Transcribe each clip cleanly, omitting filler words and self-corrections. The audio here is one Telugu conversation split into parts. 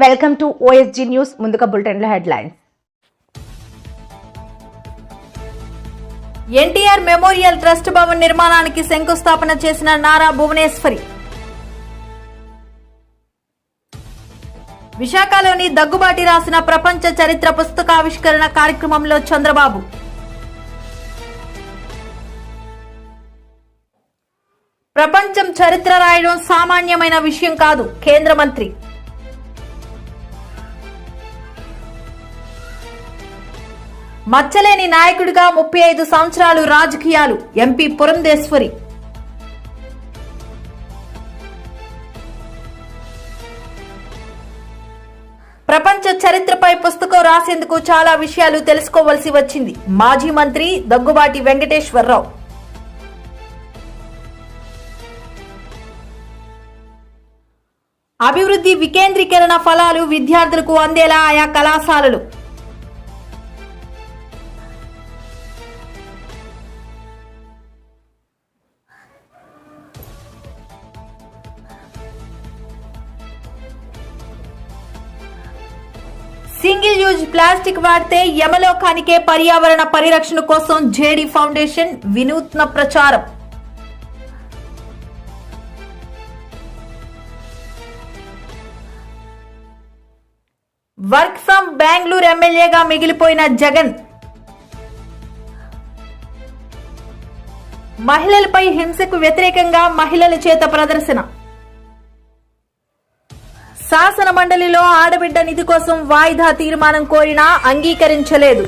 Welcome to OSG news. ముందుగా బులెటిన్ల headlines. NTR memorial trust Bhavan నిర్మాణానికి శంకుస్థాపన చేసిన నారా భువనేశ్వరి. విశాఖలోని దగ్గుబాటి రాసిన ప్రపంచ చరిత్ర పుస్తకావిష్కరణ కార్యక్రమంలో చంద్రబాబు. ప్రపంచం చరిత్ర రాయడం సామాన్యమైన విషయం కాదు, కేంద్ర మంత్రి. మచ్చలేని నాయకుడిగా 35 సంవత్సరాలు రాజకీయాలు, ఎంపీ పురంధేశ్వరి. ప్రపంచ చరిత్రపై పుస్తకం రాసేందుకు చాలా విషయాలు తెలుసుకోవలసి వచ్చింది, మాజీ మంత్రి దగ్గుబాటి వెంకటేశ్వరరావు. అభివృద్ధి వికేంద్రీకరణ ఫలాలు విద్యార్థులకు అందేలా ఆయా కళాశాలలు. సింగిల్ యూజ్ ప్లాస్టిక్ వాడితే యమలోకానికే, పర్యావరణ పరిరక్షణ కోసం జేడీ ఫౌండేషన్ వినూత్న ప్రచారం. వర్క్ ఫ్రం బెంగళూరు ఎమ్మెల్యేగా మిగిలిపోయిన జగన్. మహిళలపై హింసకు వ్యతిరేకంగా మహిళల చేత ప్రదర్శన. శాసన మండలిలో ఆడబిడ్డ నిధి కోసం వాయిదా తీర్మానం కోరినా అంగీకరించలేదు.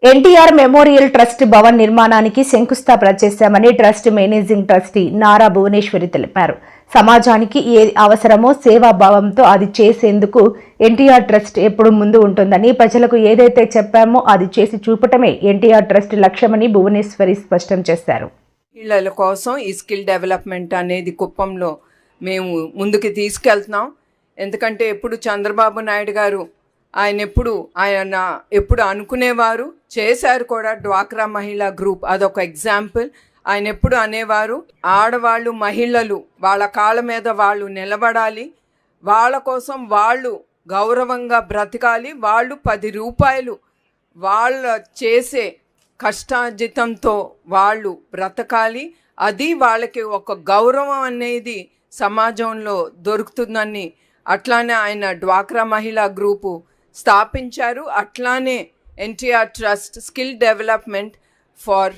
ఎన్టీఆర్ మెమోరియల్ ట్రస్ట్ భవన్ నిర్మాణానికి శంకుస్థాపన చేశామని trust managing trustee Nara Bhuvaneswari తెలిపారు. సమాజానికి ఏ అవసరమో సేవాభావంతో అది చేసేందుకు ఎన్టీఆర్ ట్రస్ట్ ఎప్పుడు ముందు ఉంటుందని, ప్రజలకు ఏదైతే చెప్పామో అది చేసి చూపటమే ఎన్టీఆర్ ట్రస్ట్ లక్ష్యమని భువనేశ్వరి స్పష్టం చేశారు. మహిళల కోసం ఈ స్కిల్ డెవలప్మెంట్ అనేది కుప్పంలో మేము ముందుకు తీసుకెళ్తున్నాం. ఎందుకంటే ఎప్పుడు చంద్రబాబు నాయుడు గారు ఆయన ఎప్పుడు అనుకునేవారు, చేశారు కూడా. డ్వాక్రా మహిళా గ్రూప్ అదొక ఎగ్జాంపుల్. ఆయన ఎప్పుడు అనేవారు, ఆడవాళ్ళు మహిళలు వాళ్ళ కాళ్ళ మీద వాళ్ళు నిలబడాలి, వాళ్ళ కోసం వాళ్ళు గౌరవంగా బ్రతకాలి, వాళ్ళు 10 రూపాయలు వాళ్ళ చేసే కష్టార్జితంతో వాళ్ళు బ్రతకాలి, అది వాళ్ళకి ఒక గౌరవం అనేది సమాజంలో దొరుకుతుందని అట్లానే ఆయన డ్వాక్రా మహిళా గ్రూపు స్థాపించారు. అట్లానే NTR trust skill development for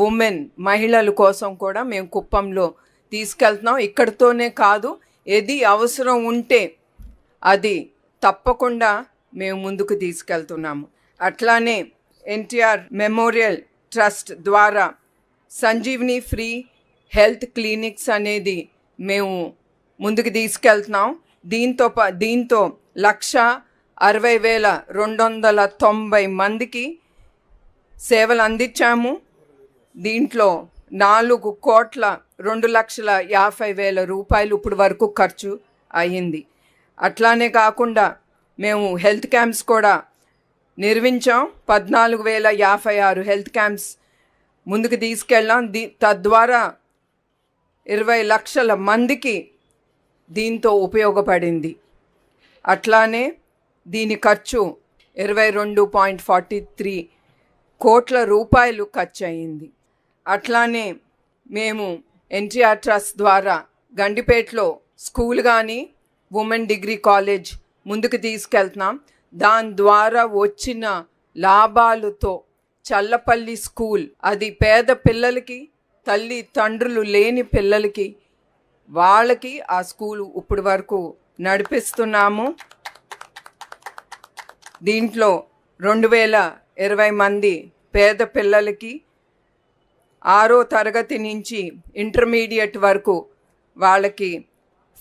women, మహిళల కోసం కూడా మేము కుప్పంలో తీసుకెళ్తున్నాం. ఇక్కడితోనే కాదు, ఏది అవసరం ఉంటే అది తప్పకుండా మేము ముందుకు తీసుకెళ్తున్నాము. అట్లానే ఎన్టీఆర్ మెమోరియల్ ట్రస్ట్ ద్వారా సంజీవని ఫ్రీ హెల్త్ క్లినిక్స్ అనేది మేము ముందుకు తీసుకెళ్తున్నాం. దీంతో 1,60,60,290 మందికి సేవలు అందించాము. దీంట్లో 4,02,50,000 రూపాయలు ఇప్పుడు వరకు ఖర్చు అయ్యింది. అట్లానే కాకుండా మేము హెల్త్ క్యాంప్స్ కూడా నిర్వహించాం. 14,056 హెల్త్ క్యాంప్స్ ముందుకు తీసుకెళ్ళాం. తద్వారా 20 లక్షల మందికి దీంతో ఉపయోగపడింది. అట్లానే దీని ఖర్చు 22.43 కోట్ల రూపాయలు ఖర్చు అయింది. అట్లానే మేము ఎన్టీఆర్ ట్రస్ట్ ద్వారా గండిపేటలో స్కూల్ కానీ ఉమెన్ డిగ్రీ కాలేజ్ ముందుకు తీసుకెళ్తున్నాం. దాని ద్వారా వచ్చిన లాభాలతో చల్లపల్లి స్కూల్, అది పేద పిల్లలకి, తల్లి తండ్రులు లేని పిల్లలకి, వాళ్ళకి ఆ స్కూలు ఇప్పటి వరకు నడిపిస్తున్నాము. దీంట్లో 2,020 మంది పేద పిల్లలకి 6వ తరగతి నుంచి ఇంటర్మీడియట్ వరకు వాళ్ళకి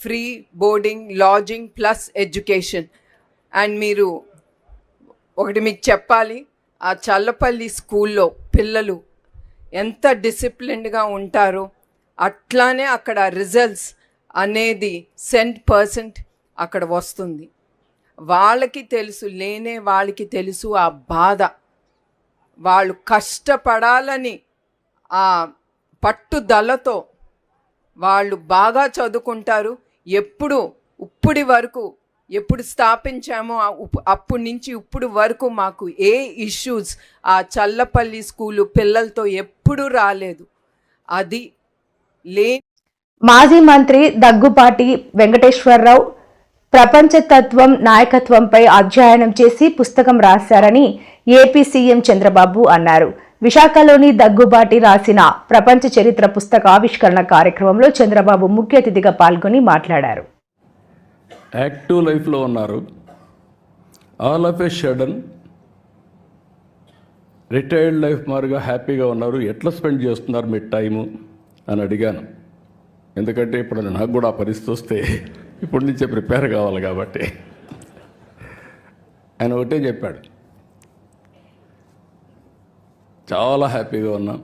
free boarding, lodging plus education. And మీరు ఒకటి మీకు చెప్పాలి, ఆ చల్లపల్లి స్కూల్లో పిల్లలు ఎంత డిసిప్లిన్డ్గా ఉంటారో, అట్లానే అక్కడ రిజల్ట్స్ అనేది 100% అక్కడ వస్తుంది. వాళ్ళకి తెలుసు, లేనే వాళ్ళకి తెలుసు ఆ బాధ. వాళ్ళు కష్టపడాలని ఆ పట్టుదలతో వాళ్ళు బాగా చదువుకుంటారు. ఎప్పుడు ఇప్పటి వరకు ఎప్పుడు స్థాపించామో అప్పటి నుంచి ఇప్పుడు వరకు మాకు ఏ ఇష్యూస్ ఆ చల్లపల్లి స్కూలు పిల్లలతో ఎప్పుడూ రాలేదు. అది మాజీ మంత్రి దగ్గుబాటి వెంకటేశ్వరరావు ప్రపంచతత్వం నాయకత్వంపై అధ్యయనం చేసి పుస్తకం రాశారని ఏపీ సీఎం చంద్రబాబు అన్నారు. విశాఖలోని దగ్గుబాటి రాసిన ప్రపంచ చరిత్ర పుస్తక ఆవిష్కరణ కార్యక్రమంలో చంద్రబాబు ముఖ్య అతిథిగా పాల్గొని మాట్లాడారు. యాక్టివ్ లైఫ్లో ఉన్నారు, all of A sudden retired life మారుగా హ్యాపీగా ఉన్నారు, ఎట్లా స్పెండ్ చేస్తున్నారు మీ టైము అని అడిగాను. ఎందుకంటే ఇప్పుడు నాకు కూడా ఆ పరిస్థితి వస్తే ఇప్పటి నుంచే ప్రిపేర్ కావాలి కాబట్టి. ఆయన ఒకటే చెప్పాడు, చాలా హ్యాపీగా ఉన్నాం,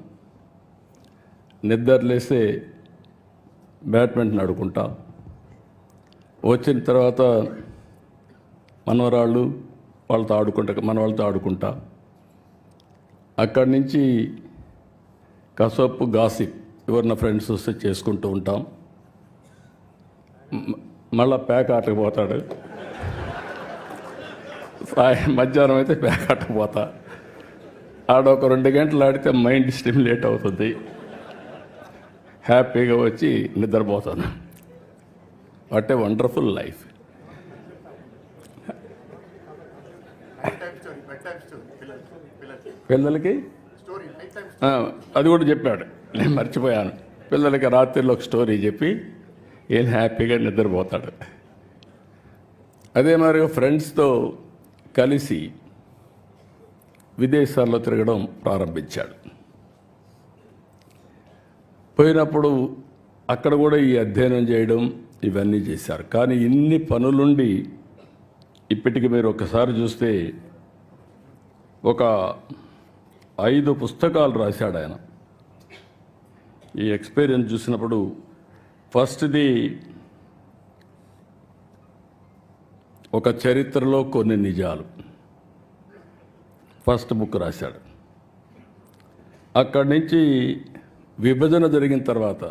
నిద్రలేస్తే బ్యాడ్మింటన్ ఆడుకుంటా, వచ్చిన తర్వాత మనవరాళ్ళు మన వాళ్ళతో ఆడుకుంటా, అక్కడి నుంచి కసపు గాసిప్ ఎవరిన ఫ్రెండ్స్ వస్తే చేసుకుంటూ ఉంటాం, మళ్ళా ప్యాక్ ఆటకు పోతాడు, మధ్యాహ్నం అయితే ప్యాక్ ఆటకు పోతా, ఆడ ఒక 2 గంటలు ఆడితే మైండ్ స్టిమ్యులేట్ అవుతుంది, హ్యాపీగా వచ్చి నిద్రపోతాను. What a wonderful life. పిల్లలకి అది కూడా చెప్పాడు, నేను మర్చిపోయాను. పిల్లలకి రాత్రిలో ఒక స్టోరీ చెప్పి ఏం హ్యాపీగా నిద్రపోతాడు. అదే మరి ఫ్రెండ్స్తో కలిసి విదేశాల్లో తిరగడం ప్రారంభించాడు. పోయినప్పుడు అక్కడ కూడా ఈ అధ్యయనం చేయడం ఇవన్నీ చేశారు. కానీ ఇన్ని పనులుండి ఇప్పటికి మీరు ఒకసారి చూస్తే ఒక 5 పుస్తకాలు రాశాడు ఆయన. ఈ ఎక్స్పీరియన్స్ చూసినప్పుడు ఫస్ట్ది ఒక చరిత్రలో కొన్ని నిజాలు, ఫస్ట్ బుక్ రాశాడు. అక్కడి నుంచి విభజన జరిగిన తర్వాత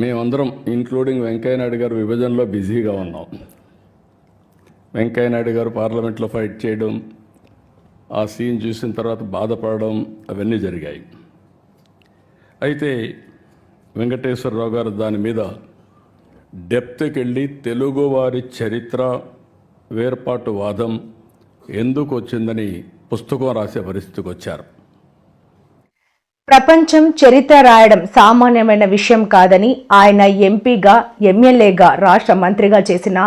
మేమందరం ఇంక్లూడింగ్ వెంకయ్యనాయుడు గారు విభజనలో బిజీగా ఉన్నాం. వెంకయ్యనాయుడు గారు పార్లమెంట్లో ఫైట్ చేయడం, ఆ సీన్ చూసిన తర్వాత బాధపడడం అవన్నీ జరిగాయి. అయితే వెంకటేశ్వరరావు గారు దాని మీద డెప్త్కి వెళ్ళి తెలుగువారి చరిత్ర వేర్పాటు వాదం ఎందుకు వచ్చిందని పుస్తకం రాసే పరిస్థితికి వచ్చారు. ప్రపంచం చరిత్ర రాయడం సామాన్యమైన విషయం కాదని ఆయన ఎంపీగా, ఎమ్మెల్యేగా, రాష్ట్ర మంత్రిగా చేసిన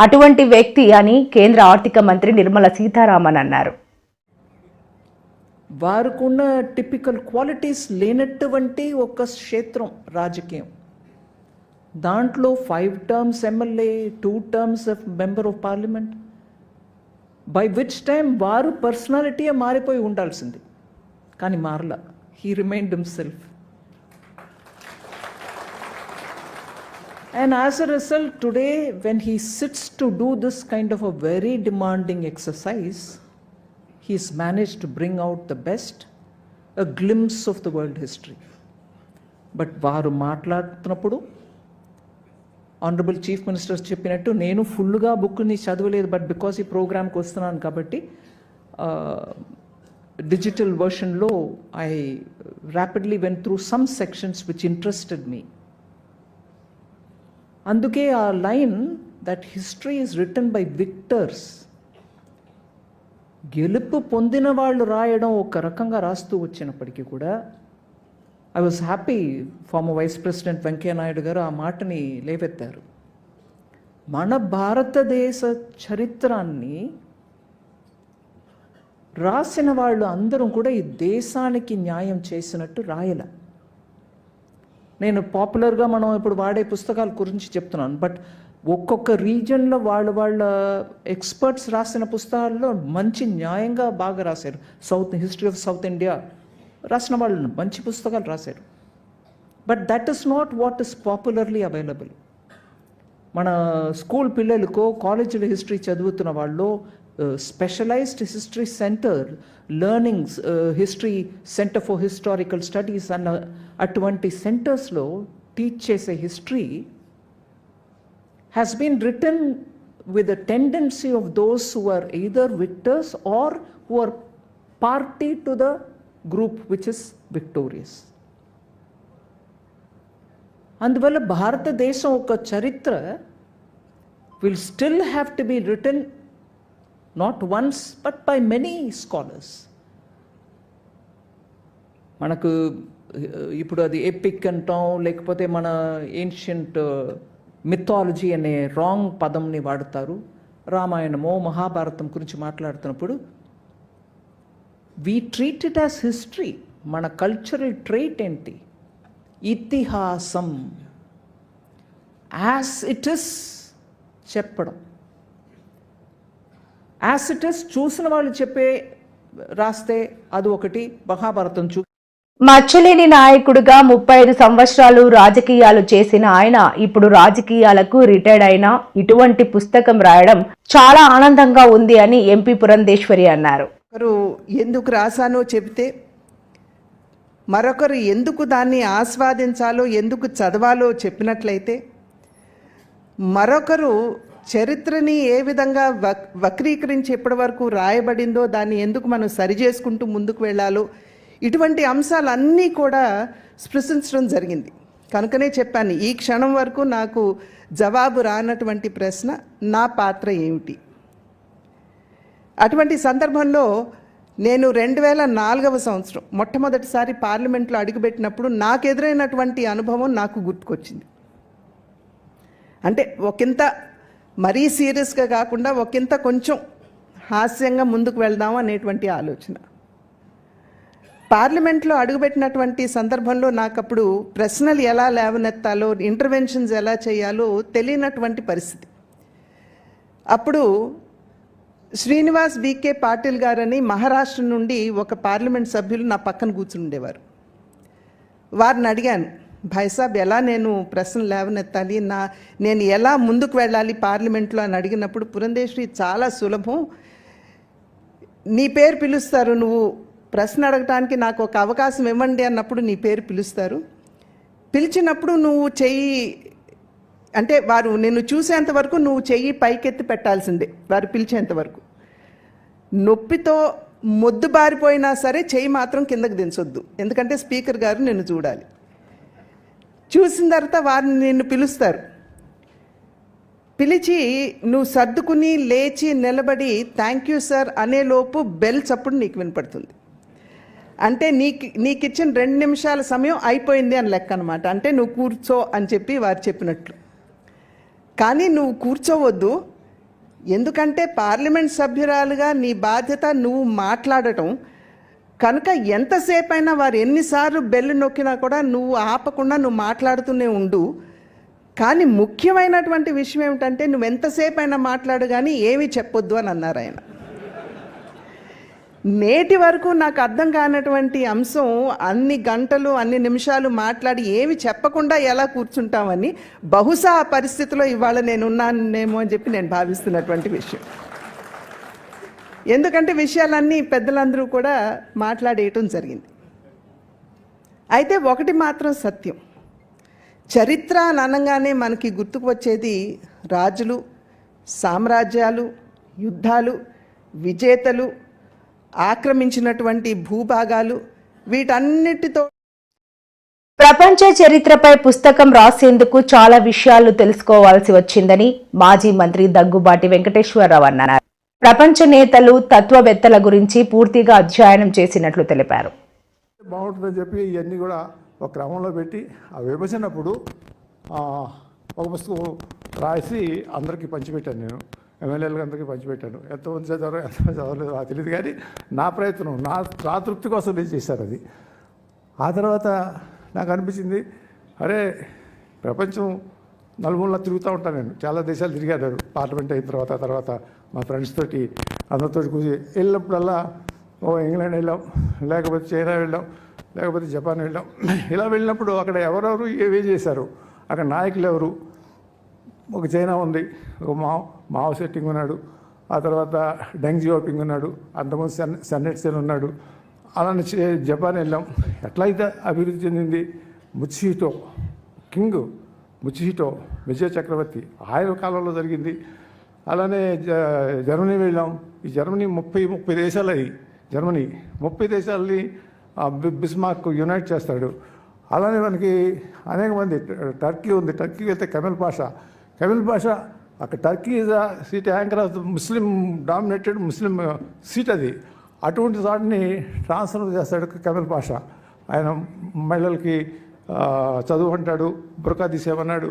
అటువంటి వ్యక్తి అని కేంద్ర ఆర్థిక మంత్రి నిర్మలా సీతారామన్ అన్నారు. వారికున్న టిపికల్ క్వాలిటీస్ లేనటువంటి ఒక క్షేత్రం రాజకీయం. దాంట్లో 5 terms MLA, 2 terms of member of parliament, by which time వారు పర్సనాలిటీయే మారిపోయి ఉండాల్సింది, కానీ మారలా. He remained himself. And as a result, today, when he sits to do this kind of a very demanding exercise, he's managed to bring out the best, a glimpse of the world history. But varu maatladutunappudu, Honorable Chief Minister cheppinattu, nenu full-ga book ni chadavaledu, but because ee program ku vastunanu kabatti, digital version lo I rapidly went through some sections which interested me. Anduke a line that history is written by victors, గెలుపు పొందిన వాళ్ళు రాయడం ఒక రకంగా రాస్తూ వచ్చినప్పటికీ కూడా I was happy former Vice President Venkaiah Naidu garu ఆ మాటని లేవెత్తారు. మన భారతదేశ చరిత్రాన్ని రాసిన వాళ్ళు అందరూ కూడా ఈ దేశానికి న్యాయం చేసినట్టు రాయల. నేను పాపులర్గా మనం ఇప్పుడు వాడే పుస్తకాల గురించి చెప్తున్నాను, బట్ ఒక్కొక్క రీజన్లో వాళ్ళ ఎక్స్పర్ట్స్ రాసిన పుస్తకాల్లో మంచి న్యాయంగా బాగా రాశారు. హిస్టరీ ఆఫ్ సౌత్ ఇండియా రాసిన వాళ్ళు మంచి పుస్తకాలు రాశారు. But that is not what is popularly available. మన స్కూల్ పిల్లలకో కాలేజీలో హిస్టరీ చదువుతున్న వాళ్ళు specialised history centre, learnings, history centre for historical studies అన్న అటువంటి సెంటర్స్లో టీచ్ చేసే history has been written with a tendency of those who are either victors or who are party to the group which is victorious. అందువల్ల భారతదేశం ఒక చరిత్ర will still have to be written not once but by many scholars. మనకు ఇప్పుడు అది ఎపిక్ అంటాం, లేకపోతే మన ఏన్షియంట్ మిథాలజీ అనే రాంగ్ పదంని వాడతారు. రామాయణమో మహాభారతం గురించి మాట్లాడుతున్నప్పుడు we treat it as history. మన కల్చరల్ ట్రైట్ ఏంటి? ఇతిహాసం యాజ్ ఇట్ ఇస్ చెప్పడం. యాజ్ ఇట్ ఇస్ చూసిన వాళ్ళు చెప్పే రాస్తే అది ఒకటి. మహాభారతం మచ్చలేని నాయకుడిగా 35 సంవత్సరాలు రాజకీయాలు చేసిన ఆయన ఇప్పుడు రాజకీయాలకు రిటైర్డ్ అయినా ఇటువంటి పుస్తకం రాయడం చాలా ఆనందంగా ఉంది అని ఎంపీ పురంధేశ్వరి అన్నారు. ఒకరు ఎందుకు రాశానో చెబితే మరొకరు ఎందుకు దాన్ని ఆస్వాదించాలో, ఎందుకు చదవాలో చెప్పినట్లయితే, మరొకరు చరిత్రని ఏ విధంగా వక్రీకరించి ఎప్పటి వరకు రాయబడిందో దాన్ని ఎందుకు మనం సరిచేసుకుంటూ ముందుకు వెళ్ళాలో, ఇటువంటి అంశాలన్నీ కూడా స్పృశించడం జరిగింది. కనుకనే చెప్పాను, ఈ క్షణం వరకు నాకు జవాబు రానటువంటి ప్రశ్న నా పాత్ర ఏమిటి. అటువంటి సందర్భంలో నేను 2004వ సంవత్సరం మొట్టమొదటిసారి పార్లమెంట్లో అడుగుపెట్టినప్పుడు నాకు ఎదురైనటువంటి అనుభవం నాకు గుర్తుకొచ్చింది. అంటే ఒకంత మరీ సీరియస్గా కాకుండా ఒకంత కొంచెం హాస్యంగా ముందుకు వెళ్దాం అనేటువంటి ఆలోచన. పార్లమెంట్లో అడుగుపెట్టినటువంటి సందర్భంలో నాకు అప్పుడు ప్రశ్నలు ఎలా లేవనెత్తాలో, ఇంటర్వెన్షన్స్ ఎలా చేయాలో తెలియనటువంటి పరిస్థితి. అప్పుడు శ్రీనివాస్ వికే పాటిల్ గారని మహారాష్ట్ర నుండి ఒక పార్లమెంట్ సభ్యులు నా పక్కన కూర్చుని ఉండేవారు. వారిని అడిగాను, భాయ్సాబ్ ఎలా నేను ప్రశ్నలు లేవనెత్తాలి, నేను ఎలా ముందుకు వెళ్ళాలి పార్లమెంట్లో అని అడిగినప్పుడు, పురంధేశ్వరి చాలా సులభం, నీ పేరు పిలుస్తారు, నువ్వు ప్రశ్న అడగటానికి నాకు ఒక అవకాశం ఇవ్వండి అన్నప్పుడు నీ పేరు పిలుస్తారు. పిలిచినప్పుడు నువ్వు చెయ్యి, అంటే వారు నిన్ను చూసేంత వరకు నువ్వు చెయ్యి పైకెత్తి పెట్టాల్సిందే, వారు పిలిచేంత వరకు. నొప్పితో మొద్దు బారిపోయినా సరే చెయ్యి మాత్రం కిందకు దించొద్దు, ఎందుకంటే స్పీకర్ గారు నిన్ను చూడాలి. చూసిన తర్వాత వారిని నిన్ను పిలుస్తారు. పిలిచి నువ్వు సర్దుకుని లేచి నిలబడి థ్యాంక్ యూ సార్ అనేలోపు బెల్ చప్పుడు నీకు వినపడుతుంది. అంటే నీకు ఇచ్చిన 2 నిమిషాల సమయం అయిపోయింది అని లెక్క అనమాట. అంటే నువ్వు కూర్చో అని చెప్పి వారు చెప్పినట్లు. కానీ నువ్వు కూర్చోవద్దు, ఎందుకంటే పార్లమెంట్ సభ్యురాలుగా నీ బాధ్యత నువ్వు మాట్లాడటం కనుక ఎంతసేపు అయినా వారు ఎన్నిసార్లు బెల్లు నొక్కినా కూడా నువ్వు ఆపకుండా నువ్వు మాట్లాడుతూనే ఉండు. కానీ ముఖ్యమైనటువంటి విషయం ఏమిటంటే నువ్వు ఎంతసేపు అయినా మాట్లాడు కానీ ఏమీ చెప్పొద్దు అని అన్నారు ఆయన. నేటి వరకు నాకు అర్థం కానటువంటి అంశం, అన్ని గంటలు అన్ని నిమిషాలు మాట్లాడి ఏమి చెప్పకుండా ఎలా కూర్చుంటామని, బహుశా ఆ పరిస్థితిలో ఇవాళ నేనున్నానేమో అని చెప్పి నేను భావిస్తున్నటువంటి విషయం. ఎందుకంటే విషయాలన్నీ పెద్దలందరూ కూడా మాట్లాడేయటం జరిగింది. అయితే ఒకటి మాత్రం సత్యం, చరిత్ర అని అనగానే మనకి గుర్తుకు వచ్చేది రాజులు, సామ్రాజ్యాలు, యుద్ధాలు, విజేతలు, ఆక్రమించినటువంటి భూభాగాలు, వీటన్నిటితో ప్రపంచ చరిత్రపై పుస్తకం రాసేందుకు చాలా విషయాలు తెలుసుకోవాల్సి వచ్చిందని మాజీ మంత్రి దగ్గుబాటి వెంకటేశ్వరరావు అన్నారు. ప్రపంచ నేతలు, తత్వవేత్తల గురించి పూర్తిగా అధ్యయనం చేసినట్లు తెలిపారు. బాగుంటుందని చెప్పి ఇవన్నీ కూడా ఒక క్రమంలో పెట్టి ఆ విభజనప్పుడు ఒక పుస్తకం రాసి అందరికీ పంచిపెట్టాను. నేను ఎమ్మెల్యేలకు అందరికీ పంచిపెట్టాను. ఎంతమంది చదవరో ఎంతమంది చదవలేదు నాకు తెలియదు, కానీ నా ప్రయత్నం, నా తృప్తి కోసం నేను చేశాను అది. ఆ తర్వాత నాకు అనిపించింది, అరే ప్రపంచం నలుమూలలా తిరుగుతూ ఉంటాను నేను, చాలా దేశాలు తిరిగాను పార్లమెంట్ అయిన తర్వాత మా ఫ్రెండ్స్ తోటి అందరితో కూర్చి వెళ్ళినప్పుడల్లా ఇంగ్లాండ్ వెళ్ళాం, లేకపోతే చైనా వెళ్ళాం, లేకపోతే జపాన్ వెళ్ళాం. ఇలా వెళ్ళినప్పుడు అక్కడ ఎవరెవరు ఏవే చేశారు, అక్కడ నాయకులు ఎవరు, ఒక చైనా ఉంది, ఒక మావో సెట్టింగ్ ఉన్నాడు, ఆ తర్వాత డెంగ్ జియోపింగ్ ఉన్నాడు, అంతకుముందు సన్నెట్ సెన్ ఉన్నాడు. అలానే జపాన్ వెళ్ళాం. ఎట్లయితే అభివృద్ధి చెందింది ముత్సుహిటో కింగ్ ముచిహిటో విజయ చక్రవర్తి ఆయన కాలంలో జరిగింది. అలానే జర్మనీ వెళ్ళాం. ఈ జర్మనీ 30 దేశాలు అది. జర్మనీ 30 దేశాలని బిస్మార్క్ యునైట్ చేస్తాడు. అలానే మనకి అనేక మంది టర్కీ ఉంది. టర్కీకి వెళ్తే కెమెల్ పాషా అక్కడ Turkey is the seat anchor of the Muslim dominated Muslim seat అది. అటువంటి వాటిని ట్రాన్స్ఫర్ చేస్తాడు కెమెల్ పాషా. ఆయన మహిళలకి చదువు అంటాడు, బురకా తీసేమన్నాడు.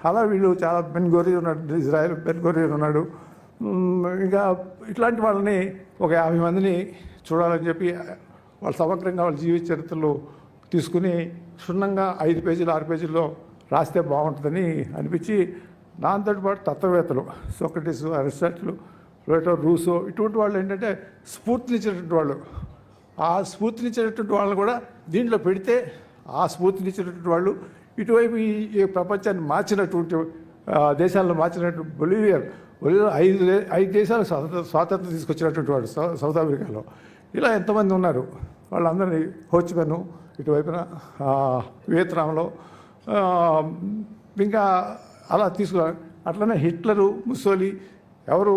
అలా వీళ్ళు చాలా బెన్గోరియన్ ఉన్నాడు, ఇజ్రాయెల్ బెన్గోరియన్ ఉన్నాడు. ఇంకా ఇట్లాంటి వాళ్ళని ఒక 50 మందిని చూడాలని చెప్పి వాళ్ళు సమగ్రంగా వాళ్ళ జీవిత చరిత్రలు తీసుకుని క్షుణ్ణంగా 5 పేజీలు 6 పేజీల్లో రాస్తే బాగుంటుందని అనిపించి దాంతో పాటు తత్వవేత్తలు సోక్రటీస్, అరిస్టాటిల్, ప్లేటో, రూసో ఇటువంటి వాళ్ళు ఏంటంటే స్ఫూర్తినిచ్చినటువంటి వాళ్ళు. ఆ స్ఫూర్తినిచ్చినటువంటి వాళ్ళని కూడా దీంట్లో పెడితే ఆ స్ఫూర్తినిచ్చినటువంటి వాళ్ళు ఇటువైపు ఈ ప్రపంచాన్ని మార్చినటువంటి దేశాలను మార్చినటువంటి బొలివియా 5 దేశాలకు స్వాతంత్రం తీసుకొచ్చినటువంటి వాడు సౌత్ ఆఫ్రికాలో. ఇలా ఎంతమంది ఉన్నారు వాళ్ళందరినీ హోచిమెన్ ఇటువైపున వియత్నాంలో ఇంకా అలా తీసుకున్నారు. అట్లనే హిట్లరు, ముస్సోలి ఎవరు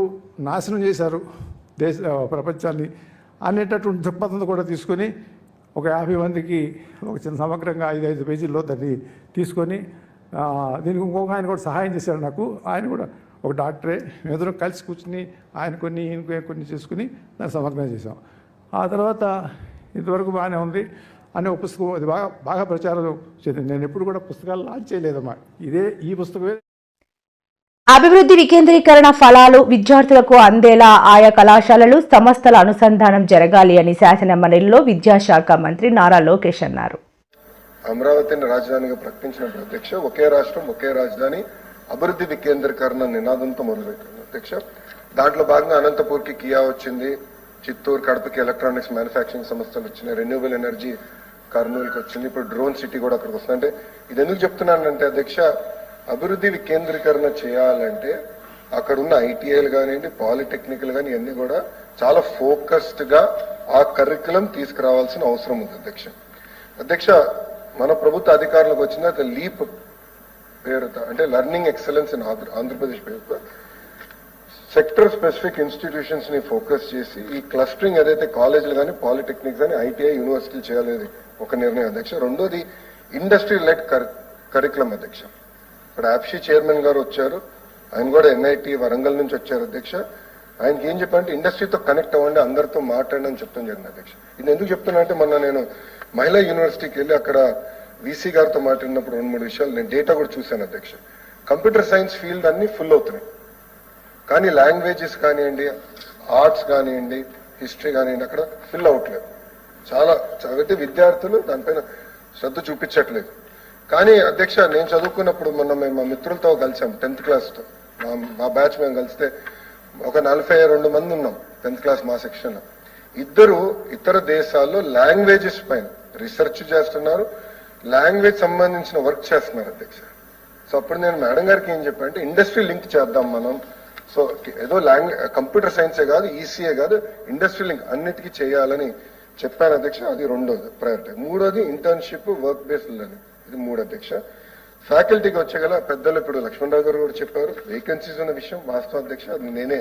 నాశనం చేశారు ప్రపంచాన్ని అనేటటువంటి దృక్పథంతో కూడా తీసుకొని ఒక 50 మందికి ఒక చిన్న సమగ్రంగా 5 పేజీల్లో దాన్ని తీసుకొని దీనికి ఇంకొక ఆయన కూడా సహాయం చేశారు నాకు. ఆయన కూడా ఒక డాక్టరే. మేమిద్దరం కలిసి కూర్చుని ఆయన కొన్ని ఈయన కొన్ని చేసుకుని దాన్ని సమగ్రం చేసాం. ఆ తర్వాత ఇంతవరకు బాగానే ఉంది అనే ఒక పుస్తకం అది బాగా ప్రచారం చెందింది. నేను ఎప్పుడు కూడా పుస్తకాలు లాంచ్ చేయలేదమ్మా. ఈ పుస్తకమే. అభివృద్ధి వికేంద్రీకరణ ఫలాలు విద్యార్థులకు అందేలా ఆయా కళాశాలలు, సంస్థల అనుసంధానం జరగాలి అని శాసనమండలిలో విద్యాశాఖ మంత్రి నారా లోకేష్ అన్నారు. అమరావతిని రాజధానిగా ప్రకటించిన అధ్యక్ష, ఒకే రాష్ట్రం ఒకే రాజధాని అభివృద్ధి వికేంద్రీకరణ నినాదంతో మొదలుపెట్టింది అధ్యక్ష. దాంట్లో భాగంగా అనంతపూర్కి కియా వచ్చింది, చిత్తూరు, కడపకి ఎలక్ట్రానిక్స్ మ్యానుఫ్యాక్చరింగ్ సంస్థలు వచ్చినాయి, రెన్యూబుల్ ఎనర్జీ కర్నూలుకి వచ్చింది, ఇప్పుడు డ్రోన్ సిటీ కూడా అక్కడికి వస్తుంది. అంటే ఇది ఎందుకు చెప్తున్నానంటే అధ్యక్ష, అభివృద్ధి వికేంద్రీకరణ చేయాలంటే అక్కడ ఉన్న ఐటీఐలు కానివ్వండి, పాలిటెక్నికల్ కానీ ఇవన్నీ కూడా చాలా ఫోకస్డ్ గా ఆ కరికులం తీసుకురావాల్సిన అవసరం ఉంది అధ్యక్ష. మన ప్రభుత్వ అధికారులకు వచ్చిన లీప్ పేరుతో అంటే లెర్నింగ్ ఎక్సలెన్స్ ఇన్ ఆంధ్రప్రదేశ్ పేరుతో సెక్టర్ స్పెసిఫిక్ ఇన్స్టిట్యూషన్స్ ని ఫోకస్ చేసి ఈ క్లస్టరింగ్ ఏదైతే కాలేజీలు కానీ, పాలిటెక్నిక్స్ కానీ, ఐటీఐ, యూనివర్సిటీలు చేయాలనేది ఒక నిర్ణయం అధ్యక్ష. రెండోది ఇండస్ట్రీ లెడ్ కరికులం అధ్యక్ష. ఇప్పుడు యాప్షీ చైర్మన్ గారు వచ్చారు, ఆయన కూడా ఎన్ఐటి వరంగల్ నుంచి వచ్చారు అధ్యక్ష. ఆయనకి ఏం చెప్పాలంటే ఇండస్ట్రీతో కనెక్ట్ అవ్వండి, అందరితో మాట్లాడండి అని చెప్తాం జరిగింది అధ్యక్ష. ఇది ఎందుకు చెప్తున్నా అంటే మొన్న నేను మహిళా యూనివర్సిటీకి వెళ్ళి అక్కడ వీసీ గారితో మాట్లాడినప్పుడు 2-3 విషయాలు నేను డేటా కూడా చూశాను అధ్యక్ష. కంప్యూటర్ సైన్స్ ఫీల్డ్ అన్ని ఫుల్ అవుతున్నాయి, కానీ లాంగ్వేజెస్ కానివ్వండి, ఆర్ట్స్ కానివ్వండి, హిస్టరీ కానివ్వండి అక్కడ ఫిల్ అవట్లేదు. చాలా అయితే విద్యార్థులు దానిపైన శ్రద్ధ చూపించట్లేదు. కానీ అధ్యక్ష, నేను చదువుకున్నప్పుడు మొన్న మేము మా మిత్రులతో కలిసాం 10th క్లాస్తో. మా బ్యాచ్ మేము కలిస్తే ఒక 42 మంది ఉన్నాం 10th క్లాస్ మా సెక్షన్లో. ఇద్దరు ఇతర దేశాల్లో లాంగ్వేజెస్ పైన రీసెర్చ్ చేస్తున్నారు, లాంగ్వేజ్ సంబంధించిన వర్క్ చేస్తున్నారు అధ్యక్ష. సో అప్పుడు నేను మేడం గారికి ఏం చెప్పానంటే ఇండస్ట్రీ లింక్ చేద్దాం మనం. సో ఏదో కంప్యూటర్ సైన్సే కాదు, ఈసీఏ కాదు, ఇండస్ట్రీ లింక్ అన్నిటికీ చేయాలని చెప్పాను అధ్యక్ష. అది రెండోది ప్రయారిటీ. మూడోది ఇంటర్న్షిప్, వర్క్ బేస్డ్ లెర్నింగ్. ఇది 3 అధ్యక్ష. ఫ్యాకల్టీకి వచ్చేగల పెద్దలు ఇప్పుడు లక్ష్మణరావు గారు కూడా చెప్పారు, వేకెన్సీస్ ఉన్న విషయం వాస్తవం అధ్యక్ష. అది నేనే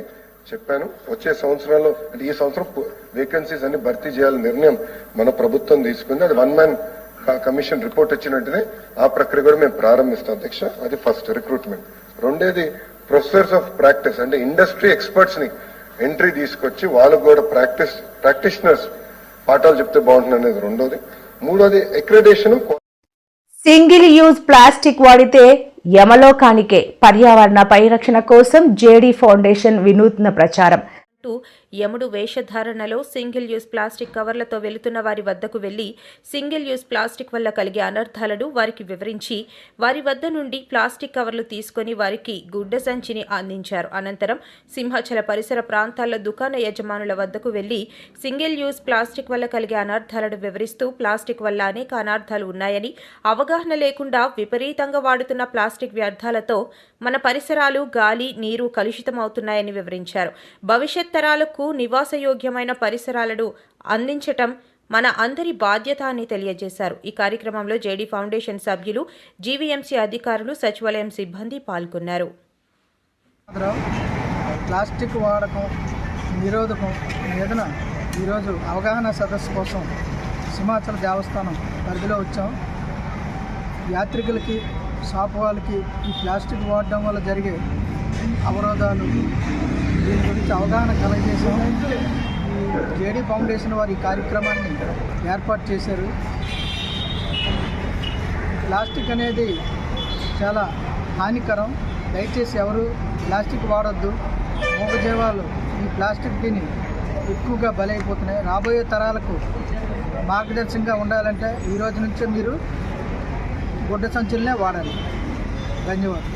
చెప్పాను. వచ్చే సంవత్సరాల్లో అంటే ఈ సంవత్సరం వేకెన్సీస్ అన్ని భర్తీ చేయాలని నిర్ణయం మన ప్రభుత్వం తీసుకుంది. అది 1 మ్యాన్ కమిషన్ రిపోర్ట్ వచ్చిన వెంటనే ఆ ప్రక్రియ కూడా మేము ప్రారంభిస్తాం అధ్యక్ష. అది ఫస్ట్ రిక్రూట్మెంట్. రెండేది ప్రొఫెసర్స్ ఆఫ్ ప్రాక్టీస్ అంటే ఇండస్ట్రీ ఎక్స్పర్ట్స్ ని ఎంట్రీ తీసుకొచ్చి వాళ్ళకు కూడా ప్రాక్టీషనర్స్ పాఠాలు చెప్తే బాగుంటుంది అనేది రెండోది. మూడోది అక్రెడిటేషన్. సింగిల్ యూజ్ ప్లాస్టిక్ వాడితే యమలోకానికే. పర్యావరణ పరిరక్షణ కోసం జేడీ ఫౌండేషన్ వినూత్న ప్రచారం. యముడు వేషధారణలో సింగిల్ యూజ్ ప్లాస్టిక్ కవర్లతో వెళుతున్న వారి వద్దకు వెళ్లి సింగిల్ యూజ్ ప్లాస్టిక్ వల్ల కలిగే అనర్థాలను వారికి వివరించి వారి వద్ద నుండి ప్లాస్టిక్ కవర్లు తీసుకుని వారికి గుడ్డ సంచిని అందించారు. అనంతరం సింహాచల పరిసర ప్రాంతాల్లో దుకాణ యజమానుల వద్దకు వెళ్లి సింగిల్ యూజ్ ప్లాస్టిక్ వల్ల కలిగే అనర్థాలను వివరిస్తూ ప్లాస్టిక్ వల్ల అనేక అనర్థాలు ఉన్నాయని, అవగాహన లేకుండా విపరీతంగా వాడుతున్న ప్లాస్టిక్ వ్యర్థాలతో మన పరిసరాలు, గాలి, నీరు కలుషితమవుతున్నాయని వివరించారు. భవిష్యత్ తరాలకు నివాసయోగ్యమైన పరిసరాలను అందించటం మన అందరి బాధ్యత అని తెలియజేశారు. ఈ కార్యక్రమంలో జేడీ ఫౌండేషన్ సభ్యులు, జీవీఎంసీ అధికారులు, సచివాలయం సిబ్బంది పాల్గొన్నారు. ప్లాస్టిక్ వాడకం నిరోధకం మీదన ఈరోజు అవగాహన సదస్సు కోసం సింహాచల దేవస్థానం పరిధిలో వచ్చాం. యాత్రికులకి, షాప్ వాళ్ళకి ఈ ప్లాస్టిక్ వాడడం వల్ల జరిగే అవరోధాలు దీని గురించి అవగాహన కలగజేసాం. ఈ జేడీ ఫౌండేషన్ వారు ఈ కార్యక్రమాన్ని ఏర్పాటు చేశారు. ప్లాస్టిక్ అనేది చాలా హానికరం. దయచేసి ఎవరు ప్లాస్టిక్ వాడొద్దు. మూగజీవాలు ఈ ప్లాస్టిక్ తిని ఎక్కువగా బలైపోతున్నాయి. రాబోయే తరాలకు మార్గదర్శకంగా ఉండాలంటే ఈ రోజు నుంచే మీరు గుడ్డ సంచులనే వాడాలి. ధన్యవాదాలు.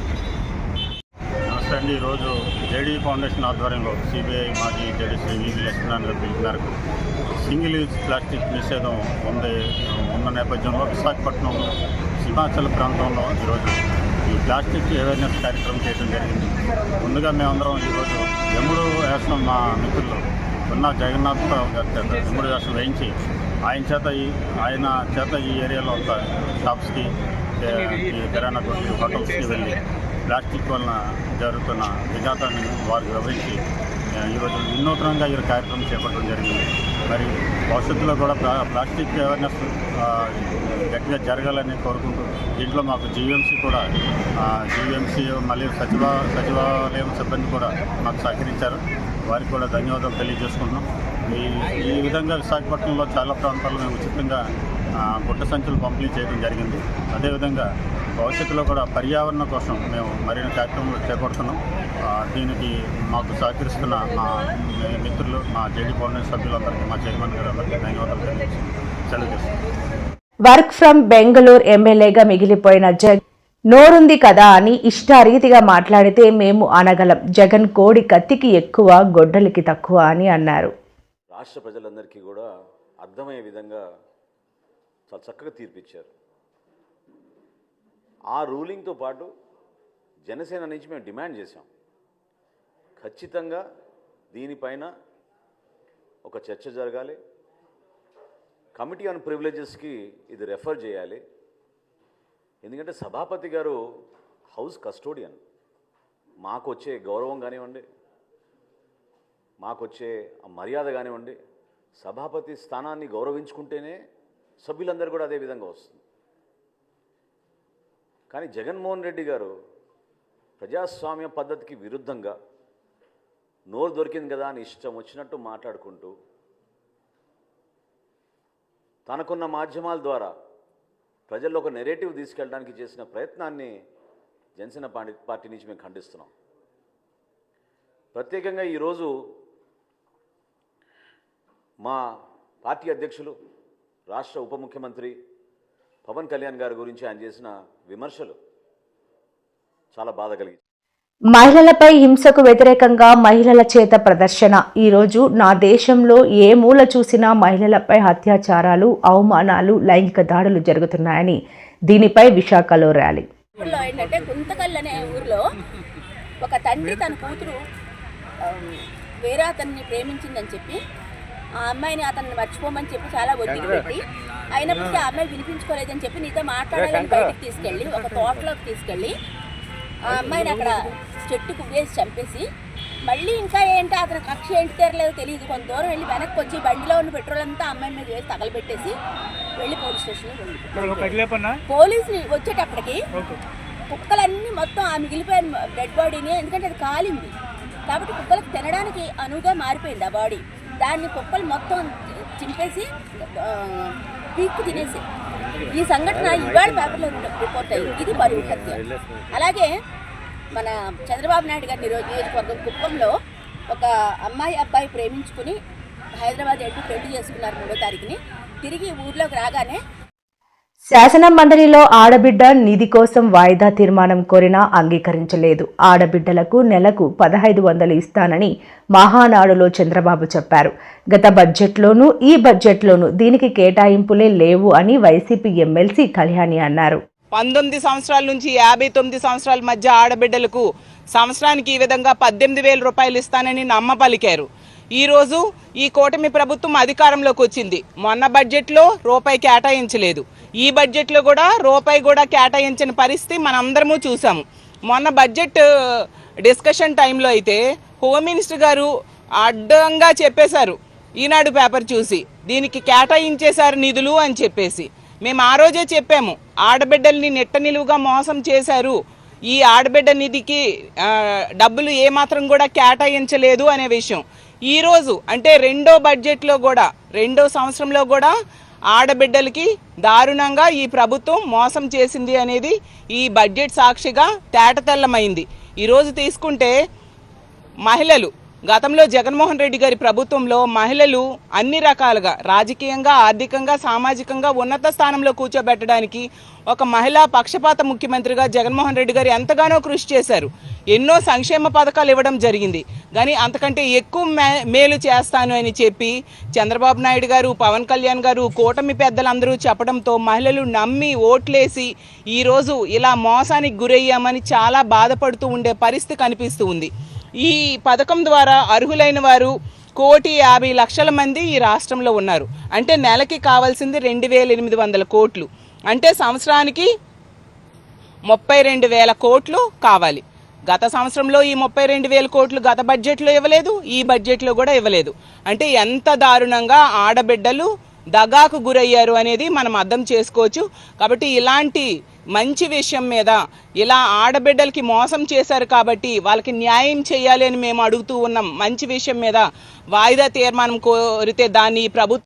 నమస్తే అండి. ఈరోజు జేడీ ఫౌండేషన్ ఆధ్వర్యంలో సిబిఐ మాజీ జేడీ శ్రీ వివి లక్ష్మీనారాయణ గారి పిలుపు మేరకు సింగిల్ యూజ్ ప్లాస్టిక్ నిషేధం ఉన్న నేపథ్యంలో విశాఖపట్నం సింహాచల ప్రాంతంలో ఈరోజు ఈ ప్లాస్టిక్ అవేర్నెస్ కార్యక్రమం చేయడం జరిగింది. ముందుగా మేమందరం ఈరోజు యముడు వేషం మా మిత్రులు ఉన్న జగన్నాథ్ గారి చేత యముడు వేషం వేయించి ఆయన చేత ఈ ఏరియాలో అంతా షాప్స్కి, కిరాణా కొట్లు, హోటల్స్కి వెళ్ళి ప్లాస్టిక్ వలన జరుగుతున్న విఘాతాన్ని వారికి వివరించి ఈరోజు వినూత్నంగా ఈ కార్యక్రమం చేపట్టడం జరిగింది. మరి భవిష్యత్తులో కూడా ప్లాస్టిక్ అవేర్నెస్ గట్టిగా జరగాలని కోరుకుంటూ దీంట్లో మాకు జీవీఎంసీ మళ్ళీ సచివాలయం సిబ్బంది కూడా మాకు సహకరించారు. వారికి కూడా ధన్యవాదాలు తెలియజేసుకుంటున్నాం. ఈ విధంగా విశాఖపట్నంలో చాలా ప్రాంతాల్లో మేము ఉచితంగా గుడ్డ సంచులు పంపిణీ చేయడం జరిగింది. అదేవిధంగా భవిష్యత్తులో కూడా పర్యావరణం కోసం మేము మరిన్ని కార్యక్రమాలు చేపడుతున్నాం. దీనికి మాకు సహకరిస్తున్న మా మిత్రులు, మా జేడీ ఫౌండేషన్ సభ్యులందరికీ, మా చైర్మన్ గారు అందరికీ ధన్యవాదాలు తెలియజేస్తున్నాం. వర్క్ ఫ్రం బెంగళూరు ఎమ్మెల్యేగా మిగిలిపోయిన నోరుంది కదా అని ఇష్టారీతిగా మాట్లాడితే మేము అనగలం. జగన్ కోడి కత్తికి ఎక్కువ, గొడ్డలికి తక్కువ అని అన్నారు. రాష్ట్ర ప్రజలందరికీ కూడా అర్థమయ్యే విధంగా చాలా చక్కగా తీర్పిచ్చారు. ఆ రూలింగ్తో పాటు జనసేన నుంచి మేము డిమాండ్ చేశాం, ఖచ్చితంగా దీనిపైన ఒక చర్చ జరగాలి. కమిటీ ఆన్ ప్రివిలేజెస్కి ఇది రెఫర్ చేయాలి. ఎందుకంటే సభాపతి గారు హౌస్ కస్టోడియన్. మాకు వచ్చే గౌరవం కానివ్వండి, మాకు వచ్చే మర్యాద కానివ్వండి, సభాపతి స్థానాన్ని గౌరవించుకుంటేనే సభ్యులందరూ కూడా అదే విధంగా వస్తుంది. కానీ జగన్మోహన్ రెడ్డి గారు ప్రజాస్వామ్య పద్ధతికి విరుద్ధంగా నోరు దొరికింది కదా అని ఇష్టం వచ్చినట్టు మాట్లాడుకుంటూ తనకున్న మాధ్యమాల ద్వారా ప్రజల్లో ఒక నెరేటివ్ తీసుకెళ్ళడానికి చేసిన ప్రయత్నాన్ని జనసేన పార్టీ నుంచి మేము ఖండిస్తున్నాం. ప్రత్యేకంగా ఈరోజు మా పార్టీ అధ్యక్షులు, రాష్ట్ర ఉప ముఖ్యమంత్రి పవన్ కళ్యాణ్ గారి గురించి ఆయన చేసిన విమర్శలు చాలా బాధ కలిగింది. మహిళలపై హింసకు వ్యతిరేకంగా మహిళల చేత ప్రదర్శన. ఈరోజు నా దేశంలో ఏ మూల చూసినా మహిళలపై అత్యాచారాలు, అవమానాలు, లైంగిక దాడులు జరుగుతున్నాయని దీనిపై విశాఖలో ర్యాలీ. ఏంటంటే గుంతకల్ అనే ఊరిలో ఒక తండ్రి తన కూతురు వేరే అతన్ని ప్రేమించిందని చెప్పి ఆ అమ్మాయిని అతన్ని మర్చిపోమని చెప్పి చాలా ఒత్తిడి పెట్టి, అయినప్పటికీ ఆ అమ్మాయి వినిపించుకోలేదని చెప్పి నీతో మాట్లాడాలని బయటకు తీసుకెళ్ళి ఒక తోటలోకి తీసుకెళ్ళి ఆ అమ్మాయిని అక్కడ చెట్టుకు వేసి చంపేసి, మళ్ళీ ఇంకా ఏంటో అతని కక్ష ఏంటి తీరలేదో తెలియదు, కొంత దూరం వెళ్ళి వెనక్కి వచ్చి బండిలో ఉన్న పెట్రోల్ అంతా అమ్మాయి మీద వేసి తగలబెట్టేసి వెళ్ళి పోలీస్ స్టేషన్లో వెళ్ళి పోలీసు వచ్చేటప్పటికి కుక్కలన్నీ మొత్తం ఆ మిగిలిపోయిన డెడ్ బాడీని, ఎందుకంటే అది కాలింది కాబట్టి కుక్కలకు తినడానికి అనువుగా మారిపోయింది ఆ బాడీ. దాన్ని కుక్కలు మొత్తం చింపేసి పీక్కు తినేసి ఈ సంఘటన ఇవాళ పేపర్లో రిపోర్ట్ అయ్యింది. ఇది బరువు హత్య. అలాగే మన చంద్రబాబు నాయుడు గారి నియోజకవర్గం కుప్పంలో ఒక అబ్బాయి ప్రేమించుకుని హైదరాబాద్ వెళ్ళి పెళ్లి చేసుకున్నారు 3వ తారీఖుని. తిరిగి ఊర్లోకి రాగానే శాసన మండలిలో ఆడబిడ్డ నిధి కోసం వాయిదా తీర్మానం కోరినా అంగీకరించలేదు. ఆడబిడ్డలకు నెలకు 1500 ఇస్తానని మహానాడులో చంద్రబాబు చెప్పారు. గత బడ్జెట్లోనూ ఈ బడ్జెట్లోనూ దీనికి కేటాయింపులే లేవు అని వైసీపీ ఎమ్మెల్సీ కళ్యాణి అన్నారు. 19 సంవత్సరాల నుంచి 59 సంవత్సరాల మధ్య ఆడబిడ్డలకు సంవత్సరానికి ఈ విధంగా 18,000 రూపాయలు ఇస్తానని నమ్మ పలికారు. ఈరోజు ఈ కూటమి ప్రభుత్వం అధికారంలోకి వచ్చింది. మొన్న బడ్జెట్లో రూపాయి కేటాయించలేదు, ఈ బడ్జెట్లో కూడా రూపాయి కూడా కేటాయించిన పరిస్థితి మనందరము చూసాము. మొన్న బడ్జెట్ డిస్కషన్ టైంలో అయితే హోమ్ మినిస్టర్ గారు అడ్డంగా చెప్పేశారు, ఈనాడు పేపర్ చూసి దీనికి కేటాయించేశారు నిధులు అని చెప్పేసి. మేము ఆ రోజే చెప్పాము, ఆడబిడ్డల్ని నెట్ట నిలువుగా మోసం చేశారు, ఈ ఆడబిడ్డ నిధికి డబ్బులు ఏమాత్రం కూడా కేటాయించలేదు అనే విషయం. ఈరోజు అంటే రెండో బడ్జెట్లో కూడా, రెండో సంవత్సరంలో కూడా ఆడబిడ్డలకి దారుణంగా ఈ ప్రభుత్వం మోసం చేసింది అనేది ఈ బడ్జెట్ సాక్షిగా తేటతెల్లమైంది. ఈరోజు తీసుకుంటే మహిళలు, గతంలో జగన్మోహన్ రెడ్డి గారి ప్రభుత్వంలో మహిళలు అన్ని రకాలుగా రాజకీయంగా, ఆర్థికంగా, సామాజికంగా ఉన్నత స్థానంలో కూర్చోబెట్టడానికి ఒక మహిళా పక్షపాత ముఖ్యమంత్రిగా జగన్మోహన్ రెడ్డి గారు ఎంతగానో కృషి చేశారు. ఎన్నో సంక్షేమ పథకాలు ఇవ్వడం జరిగింది. కానీ అంతకంటే ఎక్కువ మేలు చేస్తాను అని చెప్పి చంద్రబాబు నాయుడు గారు, పవన్ కళ్యాణ్ గారు, కూటమి పెద్దలందరూ చెప్పడంతో మహిళలు నమ్మి ఓట్లేసి ఈరోజు ఇలా మోసానికి గురయ్యామని చాలా బాధపడుతూ ఉండే పరిస్థితి కనిపిస్తూ ఉంది. ఈ పథకం ద్వారా అర్హులైన వారు 1,50,00,000 మంది ఈ రాష్ట్రంలో ఉన్నారు. అంటే నెలకి కావాల్సింది 2,800 కోట్లు, అంటే సంవత్సరానికి 32,000 కోట్లు కావాలి. గత సంవత్సరంలో ఈ 32,000 కోట్లు గత బడ్జెట్లో ఇవ్వలేదు, ఈ బడ్జెట్లో కూడా ఇవ్వలేదు. అంటే ఎంత దారుణంగా ఆడబిడ్డలు దగాకు గురయ్యారు అనేది మనం అర్థం చేసుకోవచ్చు. కాబట్టి ఇలాంటి మంచి విషయం మీద, ఇలా ఆడబిడ్డలకి మోసం చేశారు కాబట్టి వాళ్ళకి న్యాయం చేయాలి అని మేము అడుగుతూ ఉన్నాం. మంచి విషయం మీద వాయిదా తీర్మానం కోరితే దాన్ని ప్రభుత్వం